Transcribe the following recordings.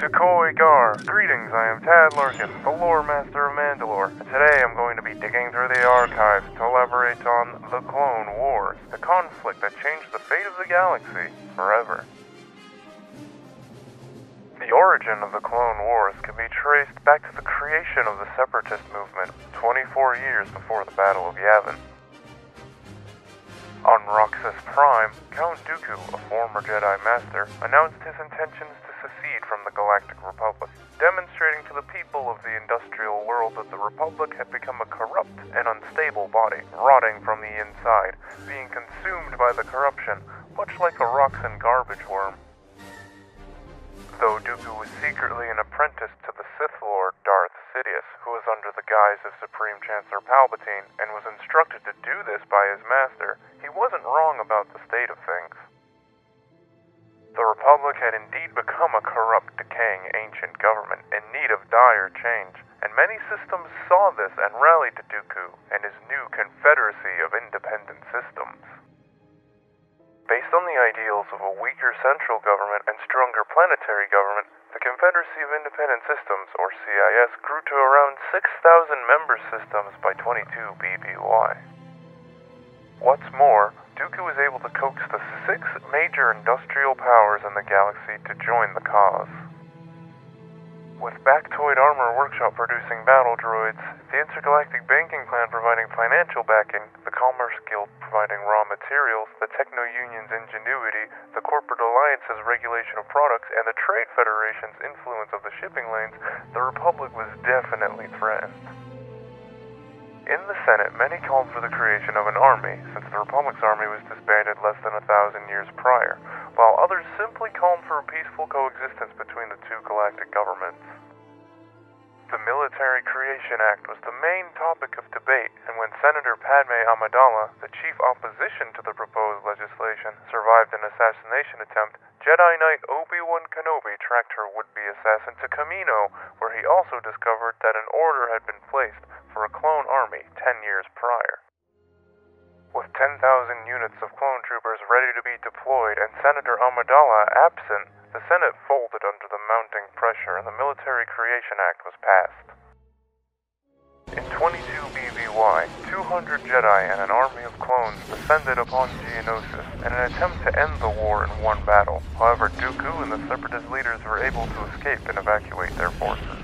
Sukhoi Gar. Greetings, I am Tad Larkin, the lore master of Manda-LORE, and today I'm going to be digging through the archives to elaborate on the Clone Wars, the conflict that changed the fate of the galaxy forever. The origin of the Clone Wars can be traced back to the creation of the Separatist movement 24 years before the Battle of Yavin. On Roxas Prime, Count Dooku, a former Jedi Master, announced his intentions to secede from the Galactic Republic, demonstrating to the people of the industrial world that the Republic had become a corrupt and unstable body, rotting from the inside, being consumed by the corruption, much like a rocks and garbage worm. Though Dooku was secretly an apprentice to the Sith Lord Darth Sidious, who was under the guise of Supreme Chancellor Palpatine, and was instructed to do this by his master, he wasn't wrong about the state of things. The Republic had indeed become a corrupt, decaying ancient government in need of dire change, and many systems saw this and rallied to Dooku and his new confederacy of independent systems. Based on the ideals of a weaker central government and stronger planetary government, the Confederacy of Independent Systems, or CIS, grew to around 6,000 member systems by 22 BBY. What's more, Dooku was able to coax the 6 major industrial powers in the galaxy to join the cause. With Bactoid Armor Workshop producing battle droids, the Intergalactic Banking Plan providing financial backing, the Commerce Guild providing raw materials, the Techno-Union's ingenuity, the Corporate Alliance's regulation of products, and the Trade Federation's influence of the shipping lanes, the Republic was definitely threatened. In the Senate, many called for the creation of an army, since the Republic's army was disbanded less than 1,000 years prior, while others simply called for a peaceful coexistence between the two galactic governments. The Military Creation Act was the main topic of debate, and when Senator Padme Amidala, the chief opposition to the proposed legislation, survived an assassination attempt, Jedi Knight Obi-Wan Kenobi tracked her would-be assassin to Commando, where he also discovered that an order had been placed for a clone army 10 years prior. With 10,000 units of clone troopers ready to be deployed and Senator Amidala absent, the Senate folded under the mounting pressure and the Military Creation Act was passed. In 22 BBY, 200 Jedi and an army of clones descended upon Geonosis in an attempt to end the war in one battle. However, Dooku and the Separatist leaders were able to escape and evacuate their forces.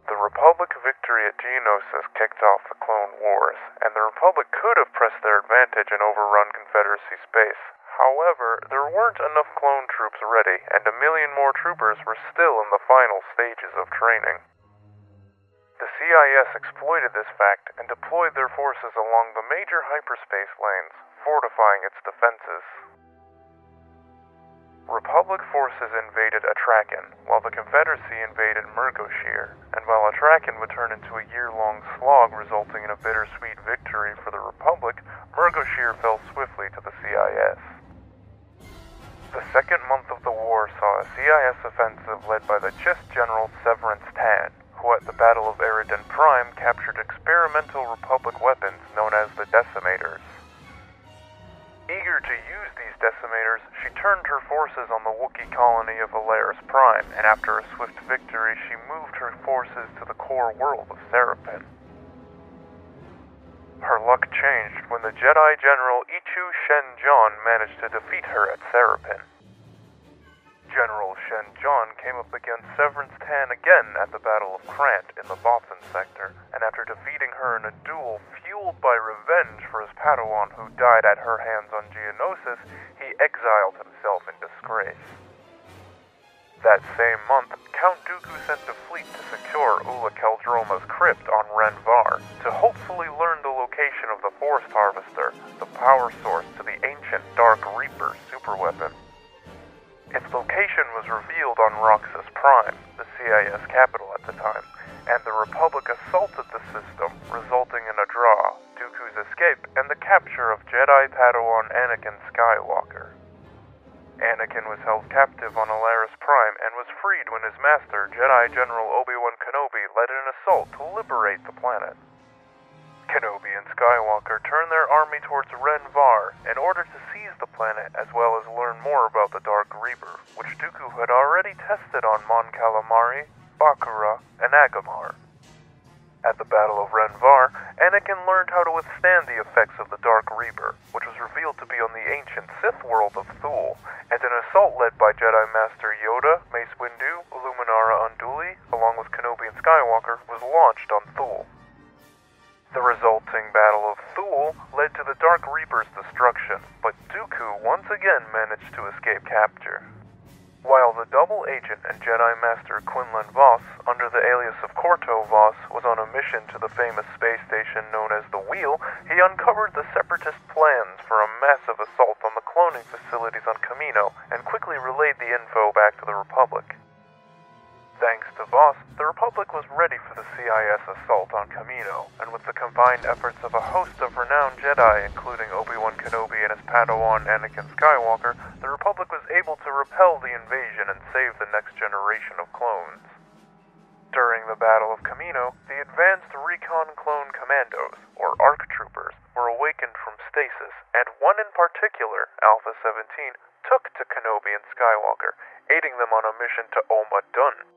The Republic victory at Geonosis kicked off the Clone Wars, and the Republic could have pressed their advantage and overrun Confederacy space. However, there weren't enough clone troops ready, and 1 million more troopers were still in the final stages of training. The CIS exploited this fact and deployed their forces along the major hyperspace lanes, fortifying its defenses. Republic forces invaded Atrakan, while the Confederacy invaded Murgoshir, and while Atrakan would turn into a year-long slog resulting in a bittersweet victory for the Republic, Murgoshir fell swiftly to the CIS. The second month of the war saw a CIS offensive led by the Chiss General Severance Tan, who at the Battle of Eridan Prime captured experimental Republic weapons known as the Decimators. Eager to use these decimators, she turned her forces on the Wookiee colony of Alaris Prime, and after a swift victory, she moved her forces to the core world of Serapin. Her luck changed when the Jedi General Ichu Shen-Jon managed to defeat her at Serapin. General Shen-Jon came up against Severance Tan again at the Battle of Krant in the Bothan sector, and after defeating her in a duel fueled by revenge for his Padawan who died at her hands on Geonosis, he exiled himself in disgrace. That same month, Count Dooku sent a fleet to secure Ula Keldroma's crypt on Renvar, to hopefully learn the location of the Force Harvester, the power source to the ancient Dark Reaper superweapon. Its location was revealed on Roxas Prime, the CIS capital at the time, and the Republic assaulted the system, resulting in a draw, Dooku's escape, and the capture of Jedi Padawan Anakin Skywalker. Anakin was held captive on Alaris Prime and was freed when his master, Jedi General Obi-Wan Kenobi, led an assault to liberate the planet. Kenobi and Skywalker turned their army towards Renvar in order to seize the planet as well as learn more about the Dark Reaper, which Dooku had already tested on Mon Calamari, Bakura, and Agamar. At the Battle of Renvar, Anakin learned how to withstand the effects of the Dark Reaper, which was revealed to be on the ancient Sith world of Thule, and an assault led by Jedi Master Yoda, Mace Windu, Luminara Unduli, along with Kenobi and Skywalker, was launched on Thule. The resulting Battle of Thule led to the Dark Reaper's destruction, but Dooku once again managed to escape capture. While the double agent and Jedi Master Quinlan Vos, under the alias of Corto Vos, was on a mission to the famous space station known as the Wheel, he uncovered the Separatist plans for a massive assault on the cloning facilities on Kamino and quickly relayed the info back to the Republic. Thanks to Vos, the Republic was ready for the CIS assault on Kamino, and with the combined efforts of a host of renowned Jedi, including Obi-Wan Kenobi and his Padawan Anakin Skywalker, the Republic was able to repel the invasion and save the next generation of clones. During the Battle of Kamino, the advanced recon clone Commandos, or ARC troopers, were awakened from stasis, and one in particular, Alpha 17, took to Kenobi and Skywalker, aiding them on a mission to Oma Dun.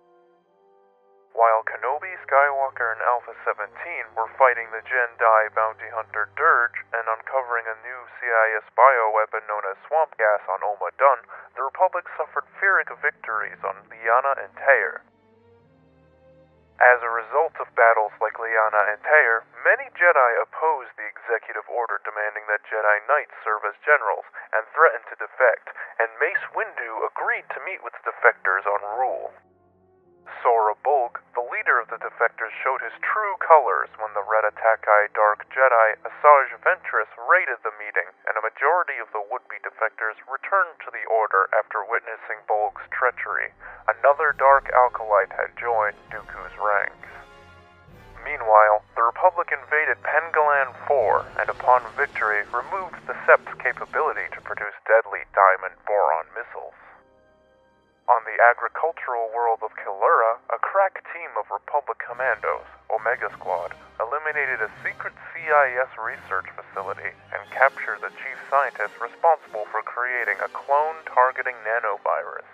While Kenobi, Skywalker, and Alpha 17 were fighting the Genndy bounty hunter Dirge and uncovering a new CIS bioweapon known as swamp gas on Oma Dun, the Republic suffered Pyrrhic victories on Liana and Teir. As a result of battles like Liana and Teir, many Jedi opposed the executive order demanding that Jedi Knights serve as generals and threatened to defect, and Mace Windu agreed to meet with the defectors on Rule. Sora Bulg, the leader of the defectors, showed his true colors when the Red Attackai Dark Jedi Asajj Ventress raided the meeting, and a majority of the would-be defectors returned to the Order after witnessing Bulg's treachery. Another Dark Alkalite had joined Dooku's ranks. Meanwhile, the Republic invaded Pengalan 4, and upon victory, removed the Sept's capability to produce deadly diamond boron missiles. On the agricultural world of Kilura, a crack team of Republic Commandos, Omega Squad, eliminated a secret CIS research facility and captured the chief scientist responsible for creating a clone targeting nanovirus.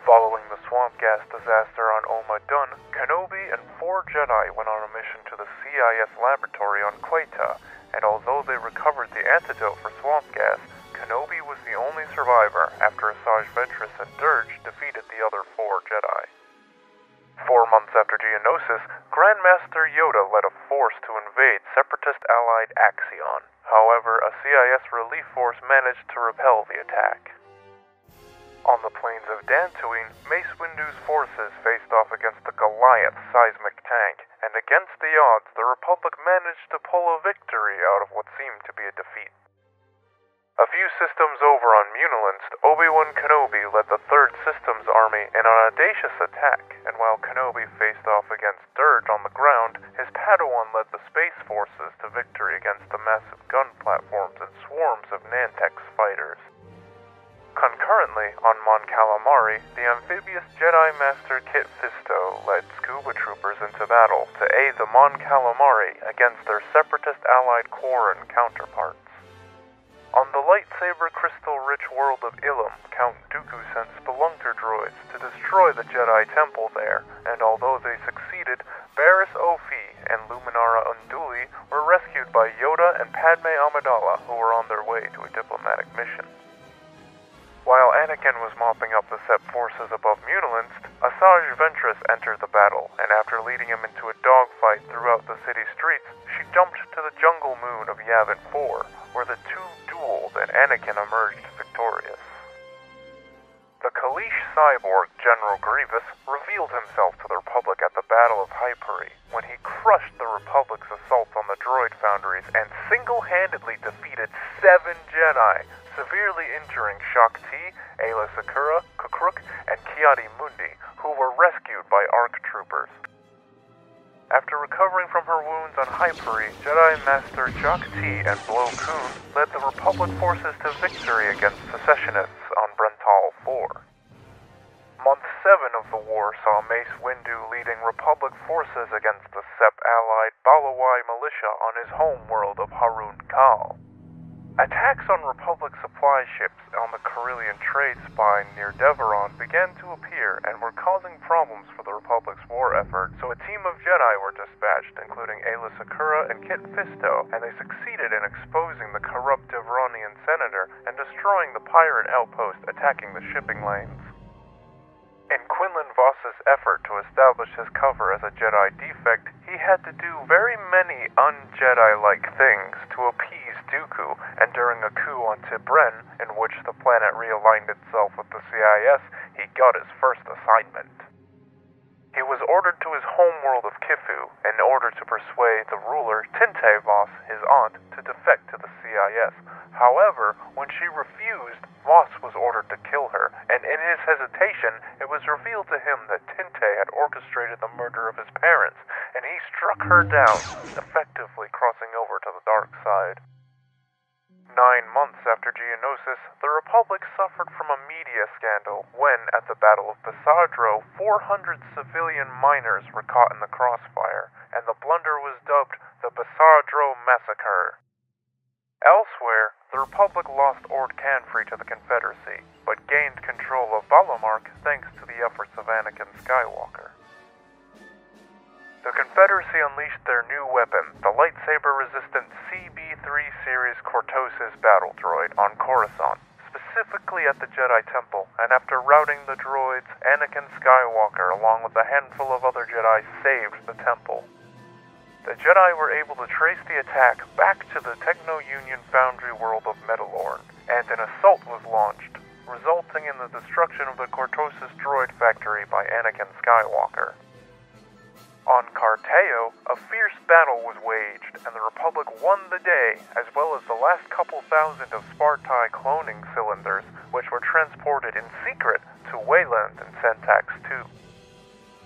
Following the swamp gas disaster on Oma Dun, Kenobi and 4 Jedi went on a mission to the CIS laboratory on Queta, and although they recovered the antidote for swamp gas, Kenobi was the only survivor after Asajj Ventress and Dirge defeated the other 4 Jedi. 4 months after Geonosis, Grandmaster Yoda led a force to invade Separatist-allied Axion. However, a CIS relief force managed to repel the attack. On the plains of Dantooine, Mace Windu's forces faced off against the Goliath seismic tank, and against the odds, the Republic managed to pull a victory out of what seemed to be a defeat. A few systems over on Munilinst, Obi-Wan Kenobi led the 3rd Systems Army in an audacious attack, and while Kenobi faced off against Dirge on the ground, his Padawan led the Space Forces to victory against the massive gun platforms and swarms of Nantex fighters. Concurrently, on Mon Calamari, the amphibious Jedi Master Kit Fisto led scuba troopers into battle to aid the Mon Calamari against their Separatist-allied Quarren counterparts. On the lightsaber crystal-rich world of Ilum, Count Dooku sent spelunker droids to destroy the Jedi Temple there, and although they succeeded, Barriss Offee and Luminara Unduli were rescued by Yoda and Padme Amidala, who were on their way to a diplomatic mission. While Anakin was mopping up the Sept forces above Munilinst, Asajj Ventress entered the battle, and after leading him into a dogfight throughout the city streets, she jumped to the jungle moon of Yavin 4, where the two dueled and Anakin emerged victorious. The Kaleesh cyborg General Grievous revealed himself to the Republic at the Battle of Hyperi, when he crushed the Republic's assault on the droid foundries and single-handedly defeated 7 Jedi, severely injuring Shaak Ti, Aayla Secura, Kukruk, and Ki-Adi-Mundi, who were rescued by ARC troopers. After recovering from her wounds on Hyperi, Jedi Master Shaak Ti and Blo Koon led the Republic forces to victory against secessionists on Brental 4. Month 7 of the war saw Mace Windu leading Republic forces against the Sep-allied Balawai militia on his home world of Harun Kal. Attacks on Republic supply ships on the Corellian trade spine near Deveron began to appear and were causing problems for the Republic's war effort, so a team of Jedi were dispatched, including Aayla Secura and Kit Fisto, and they succeeded in exposing the corrupt Deveronian senator and destroying the pirate outpost attacking the shipping lanes. In Quinlan Voss's effort to establish his cover as a Jedi defect, he had to do very many un-Jedi-like things to appease Dooku, and during a coup on Tibren, in which the planet realigned itself with the CIS, he got his first assignment. He was ordered to his homeworld of Kifu in order to persuade the ruler, Tinte Voss, his aunt, to defect to the CIS. However, when she refused, Voss was ordered to kill her, and in his hesitation, it was revealed to him that Tinte had orchestrated the murder of his parents, and he struck her down, effectively crossing over to the dark side. 9 months after Geonosis, the Republic suffered from a media scandal when, at the Battle of Pasadro, 400 civilian miners were caught in the crossfire, and the blunder was dubbed the Pasadro Massacre. Elsewhere, the Republic lost Ord Canfrey to the Confederacy, but gained control of Balamark thanks to the efforts of Anakin Skywalker. The Confederacy unleashed their new weapon, the lightsaber-resistant CB-3 series Cortosis battle droid, on Coruscant, specifically at the Jedi Temple, and after routing the droids, Anakin Skywalker, along with a handful of other Jedi, saved the temple. The Jedi were able to trace the attack back to the Techno-Union foundry world of Manda-LORE, and an assault was launched, resulting in the destruction of the Cortosis droid factory by Anakin Skywalker. On Carteo, a fierce battle was waged, and the Republic won the day, as well as the last couple thousand of Spartai cloning cylinders, which were transported in secret to Wayland and Syntax II.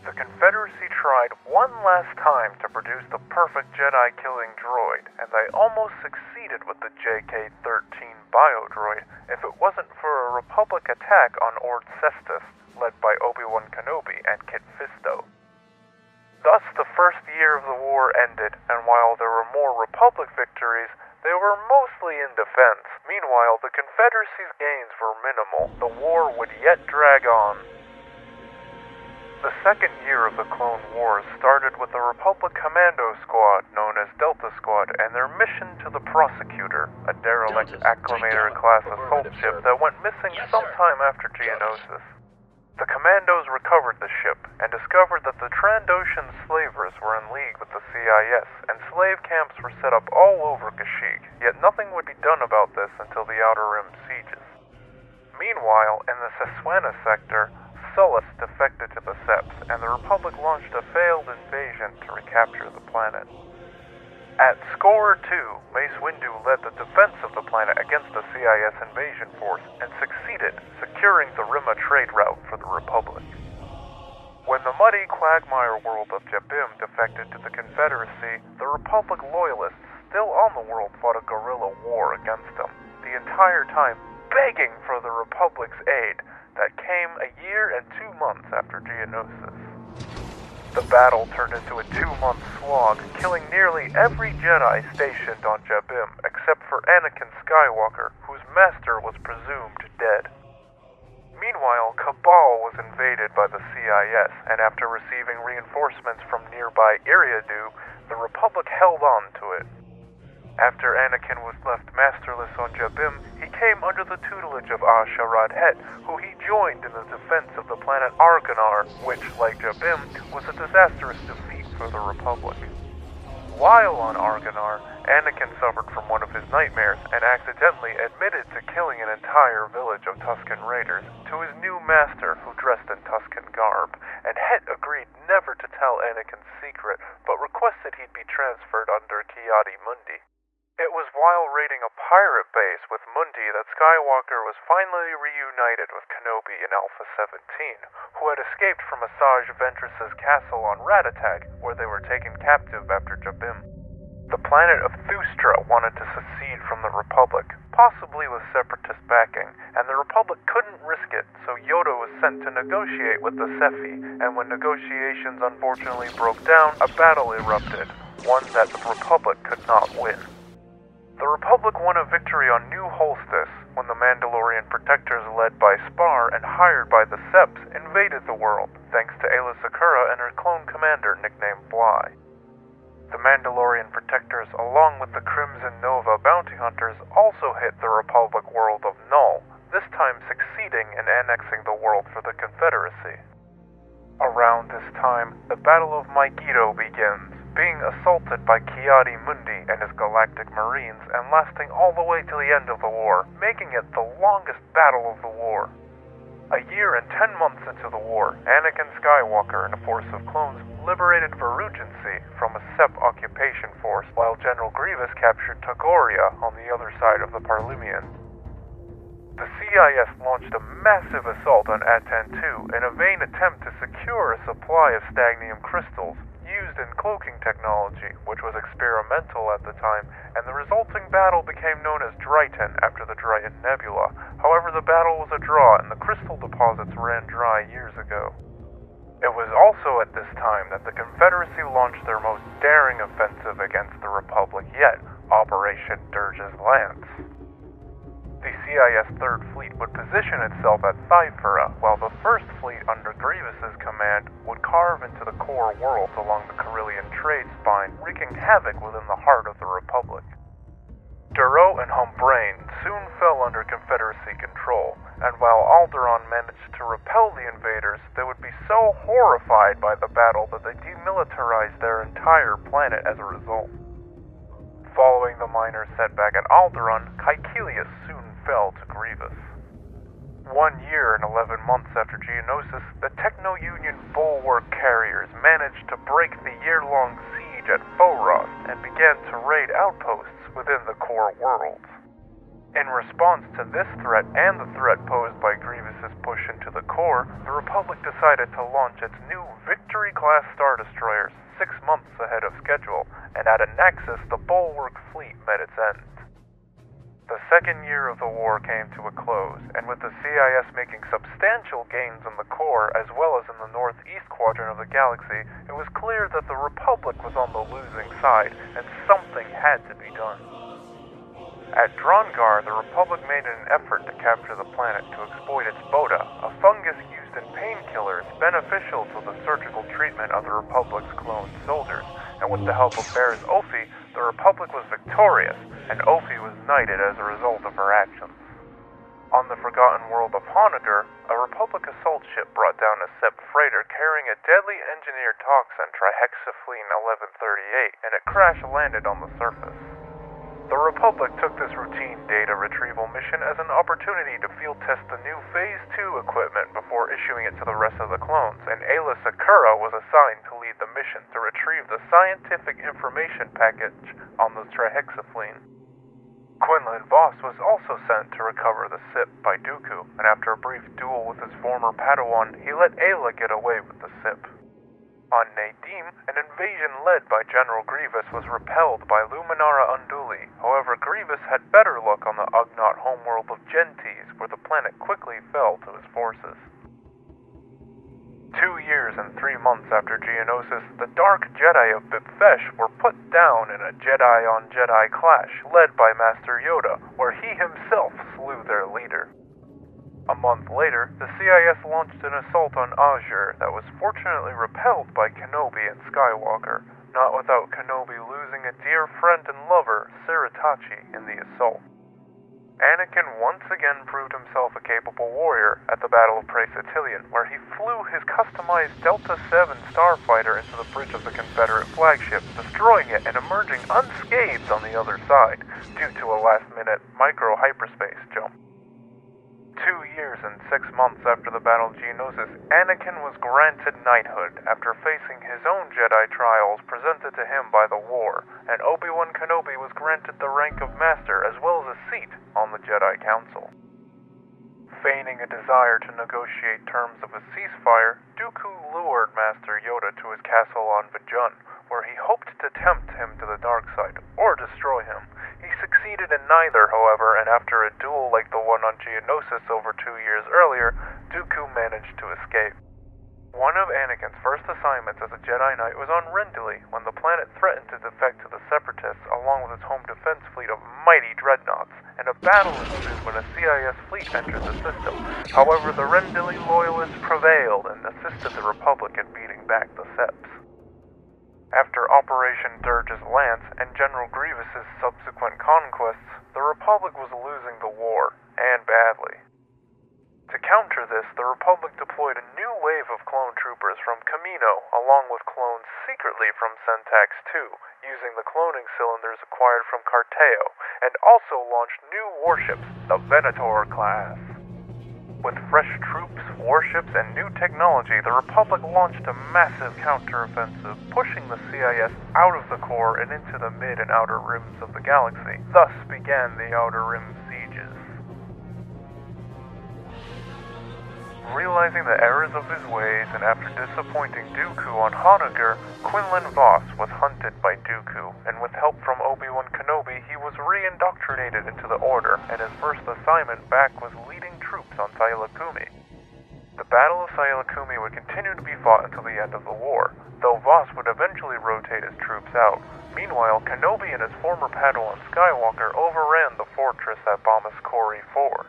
The Confederacy tried one last time to produce the perfect Jedi-killing droid, and they almost succeeded with the JK-13 biodroid if it wasn't for a Republic attack on Ord Cestus, led by Obi-Wan Kenobi and Kit Fisto. Thus, the first year of the war ended, and while there were more Republic victories, they were mostly in defense. Meanwhile, the Confederacy's gains were minimal. The war would yet drag on. The second year of the Clone Wars started with the Republic Commando Squad, known as Delta Squad, and their mission to the Prosecutor, a derelict Acclamator-class assault ship that went missing sometime after Geonosis. The Commandos recovered the ship and discovered that the Trandoshan slavers were in league with the CIS, and slave camps were set up all over Kashyyyk, yet nothing would be done about this until the Outer Rim sieges. Meanwhile, in the Seswana sector, Sullus defected to the Seps, and the Republic launched a failed invasion to recapture the planet. At Score 2, Mace Windu led the defense of the planet against the CIS invasion force and succeeded, securing the Rimma trade route for the Republic. When the muddy quagmire world of Jabim defected to the Confederacy, the Republic loyalists still on the world fought a guerrilla war against them, the entire time begging for the Republic's aid that came a year and 2 months after Geonosis. The battle turned into a 2-month slog, killing nearly every Jedi stationed on Jabim except for Anakin Skywalker, whose master was presumed dead. Meanwhile, Cabal was invaded by the CIS, and after receiving reinforcements from nearby Iriadu, the Republic held on to it. After Anakin was left masterless on Jabim, he came under the tutelage of Asharad Het, who he joined in the defense of the planet Argonar, which, like Jabim, was a disastrous defeat for the Republic. While on Argonar, Anakin suffered from one of his nightmares and accidentally admitted to killing an entire village of Tusken Raiders to his new master, who dressed in Tusken garb, and Het agreed never to tell Anakin's secret, but requested he'd be transferred under Ki-Adi Mundi. It was while raiding a pirate base with Mundi that Skywalker was finally reunited with Kenobi in Alpha 17, who had escaped from Asajj Ventress's castle on Ratatak, where they were taken captive after Jabim. The planet of Thustra wanted to secede from the Republic, possibly with separatist backing, and the Republic couldn't risk it, so Yoda was sent to negotiate with the Sephi, and when negotiations unfortunately broke down, a battle erupted, one that the Republic could not win. The Republic won a victory on New Holstis when the Mandalorian protectors led by Spar and hired by the Seps invaded the world, thanks to Aayla Secura and her clone commander nicknamed Bly. The Mandalorian protectors, along with the Crimson Nova bounty hunters, also hit the Republic world of Null, this time succeeding in annexing the world for the Confederacy. Around this time, the Battle of Megiddo begins, being assaulted by Ki-Adi-Mundi and his Galactic Marines and lasting all the way to the end of the war, making it the longest battle of the war. A year and 10 months into the war, Anakin Skywalker and a force of clones liberated Verugency from a Sep occupation force while General Grievous captured Togoria on the other side of the Parlumian. The CIS launched a massive assault on Atan II in a vain attempt to secure a supply of stagnium crystals used in cloaking technology, which was experimental at the time, and the resulting battle became known as Dryton after the Dryton Nebula. However, the battle was a draw and the crystal deposits ran dry years ago. It was also at this time that the Confederacy launched their most daring offensive against the Republic yet, Operation Dirge's Lance. The CIS 3rd Fleet would position itself at Thyphera, while the 1st Fleet under Grievous's command would carve into the core worlds along the Carillion trade spine, wreaking havoc within the heart of the Republic. Duro and Humbrain soon fell under Confederacy control, and while Alderaan managed to repel the invaders, they would be so horrified by the battle that they demilitarized their entire planet as a result. Following the minor setback at Alderaan, Caecilius soon fell to Grievous. 1 year and 11 months after Geonosis, the Techno-Union bulwark carriers managed to break the year-long siege at Foros and began to raid outposts within the core worlds. In response to this threat and the threat posed by Grievous's push into the core, the Republic decided to launch its new Victory-class Star Destroyers 6 months ahead of schedule, and at Anaxis the bulwark fleet met its end. The second year of the war came to a close, and with the CIS making substantial gains in the core as well as in the northeast quadrant of the galaxy, it was clear that the Republic was on the losing side, and something had to be done. At Drongar, the Republic made an effort to capture the planet to exploit its Boda, a fungus used in painkillers beneficial to the surgical treatment of the Republic's cloned soldiers, and with the help of Barriss Offee, the Republic was victorious, and Offee was knighted as a result of her actions. On the forgotten world of Honoghr, a Republic assault ship brought down a Sep freighter carrying a deadly engineered toxin, Trihexaflein 1138, and it crash-landed on the surface. The Republic took this routine data retrieval mission as an opportunity to field test the new Phase 2 equipment before issuing it to the rest of the clones, and Aayla Secura was assigned to lead the mission to retrieve the scientific information package on the Trihexaflein. Quinlan Vos was also sent to recover the SIP by Dooku, and after a brief duel with his former Padawan, he let Aayla get away with the SIP. On Nadim, an invasion led by General Grievous was repelled by Luminara Unduli. However, Grievous had better luck on the Ugnaught homeworld of Gentis, where the planet quickly fell to his forces. 2 years and 3 months after Geonosis, the Dark Jedi of Bibfesh were put down in a Jedi-on-Jedi clash led by Master Yoda, where he himself slew their leader. A month later, the CIS launched an assault on Azure that was fortunately repelled by Kenobi and Skywalker, not without Kenobi losing a dear friend and lover, Siritachi, in the assault. Anakin once again proved himself a capable warrior at the Battle of Praesetillion, where he flew his customized Delta 7 starfighter into the bridge of the Confederate flagship, destroying it and emerging unscathed on the other side, due to a last-minute micro-hyperspace jump. 2 years and 6 months after the Battle of Geonosis, Anakin was granted knighthood after facing his own Jedi trials presented to him by the war, and Obi-Wan Kenobi was granted the rank of Master as well as a seat on the Jedi Council. Feigning a desire to negotiate terms of a ceasefire, Dooku lured Master Yoda to his castle on Vajun, where he hoped to tempt him to the dark side, or destroy him. He succeeded in neither, however, and after a duel like the one on Geonosis over 2 years earlier, Dooku managed to escape. One of Anakin's first assignments as a Jedi Knight was on Rendili, when the planet threatened to defect to the Separatists along with its home defense fleet of mighty dreadnoughts, and a battle ensued when a CIS fleet entered the system. However, the Rendili loyalists prevailed and assisted the Republic in beating back the Seps. After Operation Dirge's Lance and General Grievous's subsequent conquests, the Republic was losing the war, and badly. To counter this, the Republic deployed a new wave of clone troopers from Commando, along with clones secretly from Syntax II, using the cloning cylinders acquired from Carteo, and also launched new warships, the Venator class. With fresh troops, warships, and new technology, the Republic launched a massive counteroffensive, pushing the CIS out of the core and into the mid and outer rims of the galaxy. Thus began the Outer Rim sieges. Realizing the errors of his ways, and after disappointing Dooku on Honoghr, Quinlan Vos was hunted by Dooku, and with help from Obi-Wan Kenobi, he was re-indoctrinated into the Order, and his first assignment back was leading troops on Sila Kumi. The Battle of Sila Kumi would continue to be fought until the end of the war, though Vos would eventually rotate his troops out. Meanwhile, Kenobi and his former Padawan Skywalker overran the fortress at Bomis Kori 4.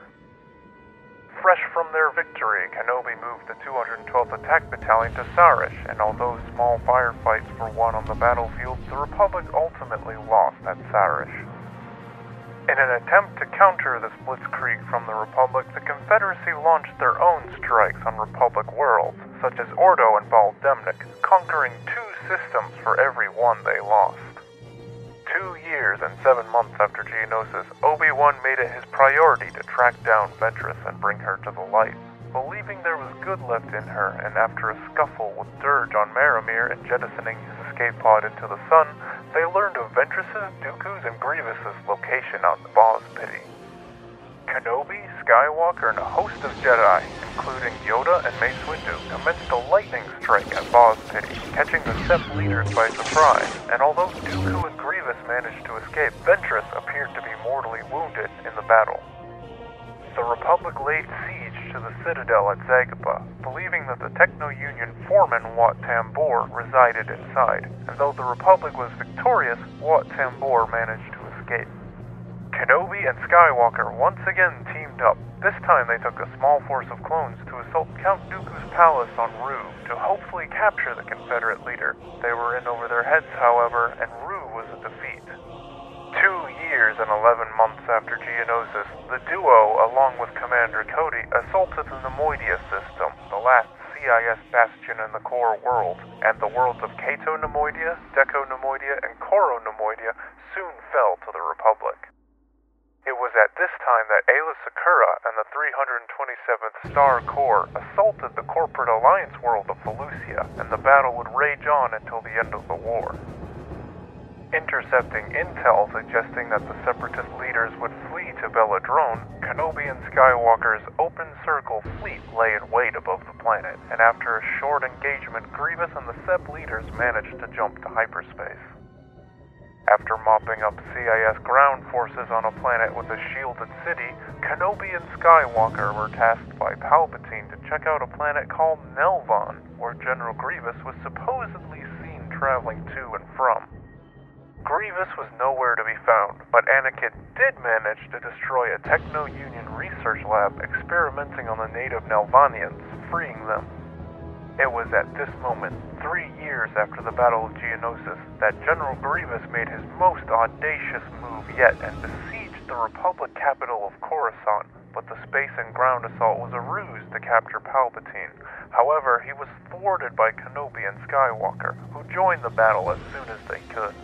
Fresh from their victory, Kenobi moved the 212th Attack Battalion to Sarish, and although small firefights were won on the battlefield, the Republic ultimately lost at Sarish. In an attempt to counter this blitzkrieg from the Republic, the Confederacy launched their own strikes on Republic worlds, such as Ordo and Bal Demnik, conquering 2 systems for every one they lost. 2 years and 7 months after Geonosis, Obi-Wan made it his priority to track down Ventress and bring her to the light. Believing there was good left in her, and after a scuffle with Dirge on Maramir and jettisoning his escape pod into the sun, they learned of Ventress's, Dooku's, and Grievous's location on the Boz Pity. Kenobi, Skywalker, and a host of Jedi, including Yoda and Mace Windu, commenced a lightning strike at Boz Pity, catching the Sep leaders by surprise, and although Dooku and Grievous managed to escape, Ventress appeared to be mortally wounded in the battle. The Republic laid siege to the Citadel at Zagaba, believing that the Techno-Union foreman Wat Tambor resided inside, and though the Republic was victorious, Wat Tambor managed to escape. Kenobi and Skywalker once again teamed up. This time they took a small force of clones to assault Count Dooku's palace on Rue to hopefully capture the Confederate leader. They were in over their heads, however, and Rue was a defeat. 2 years and 11 months after Geonosis, the duo, along with Commander Cody, assaulted the Nemoidia system, the last CIS bastion in the core world, and the worlds of Cato Nemoidia, Deco Nemoidia, and Coro Nemoidia soon fell to the Republic. It was at this time that Aayla Secura and the 327th Star Corps assaulted the corporate alliance world of Felucia, and the battle would rage on until the end of the war. Intercepting intel suggesting that the Separatist leaders would flee to Belladrone, Kenobi and Skywalker's Open Circle fleet lay in wait above the planet, and after a short engagement, Grievous and the Sep leaders managed to jump to hyperspace. After mopping up CIS ground forces on a planet with a shielded city, Kenobi and Skywalker were tasked by Palpatine to check out a planet called Nelvon, where General Grievous was supposedly seen traveling to and from. Grievous was nowhere to be found, but Anakin did manage to destroy a Techno-Union research lab experimenting on the native Nelvanians, freeing them. It was at this moment, 3 years after the Battle of Geonosis, that General Grievous made his most audacious move yet and besieged the Republic capital of Coruscant, but the space and ground assault was a ruse to capture Palpatine. However, he was thwarted by Kenobi and Skywalker, who joined the battle as soon as they could.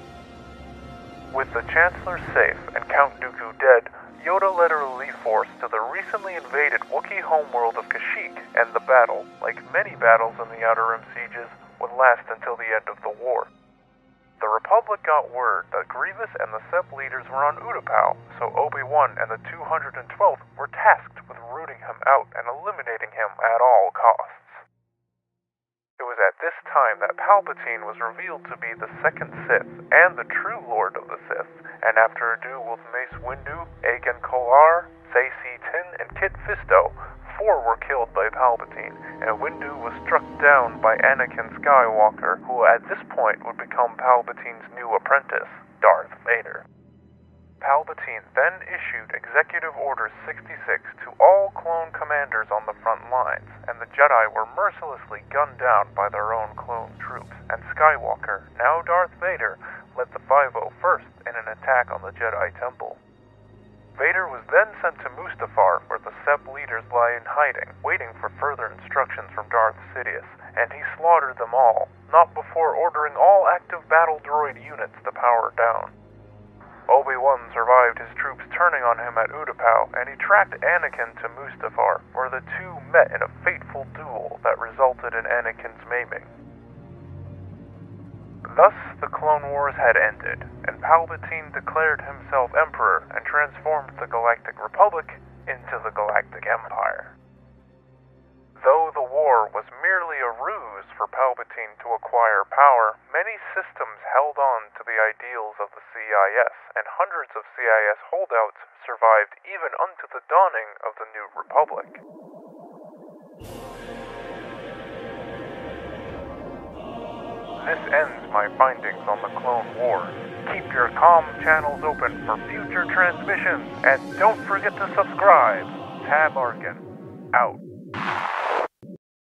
With the Chancellor safe and Count Dooku dead, Yoda led a relief force to the recently invaded Wookiee homeworld of Kashyyyk, and the battle, like many battles in the Outer Rim sieges, would last until the end of the war. The Republic got word that Grievous and the Sep leaders were on Utapau, so Obi-Wan and the 212th were tasked with rooting him out and eliminating him at all costs. It was at this time that Palpatine was revealed to be the second Sith and the true Lord of the Sith, and after a duel with Mace Windu, Agen Kolar, Saesee Tin, and Kit Fisto, 4 were killed by Palpatine, and Windu was struck down by Anakin Skywalker, who at this point would become Palpatine's new apprentice, Darth Vader. Palpatine then issued Executive Order 66 to all clone commanders on the front lines, and the Jedi were mercilessly gunned down by their own clone troops, and Skywalker, now Darth Vader, led the 501st in an attack on the Jedi Temple. Vader was then sent to Mustafar, where the Sepp leaders lie in hiding, waiting for further instructions from Darth Sidious, and he slaughtered them all, not before ordering all active battle droid units to power down. Obi-Wan survived his troops turning on him at Utapau, and he tracked Anakin to Mustafar, where the two met in a fateful duel that resulted in Anakin's maiming. Thus, the Clone Wars had ended, and Palpatine declared himself Emperor and transformed the Galactic Republic into the Galactic Empire. Though the war was merely a ruse for Palpatine to acquire power, many systems held on to the ideals of the CIS, and hundreds of CIS holdouts survived even unto the dawning of the New Republic. This ends my findings on the Clone Wars. Keep your comm channels open for future transmissions, and don't forget to subscribe. Tab Arkin, out.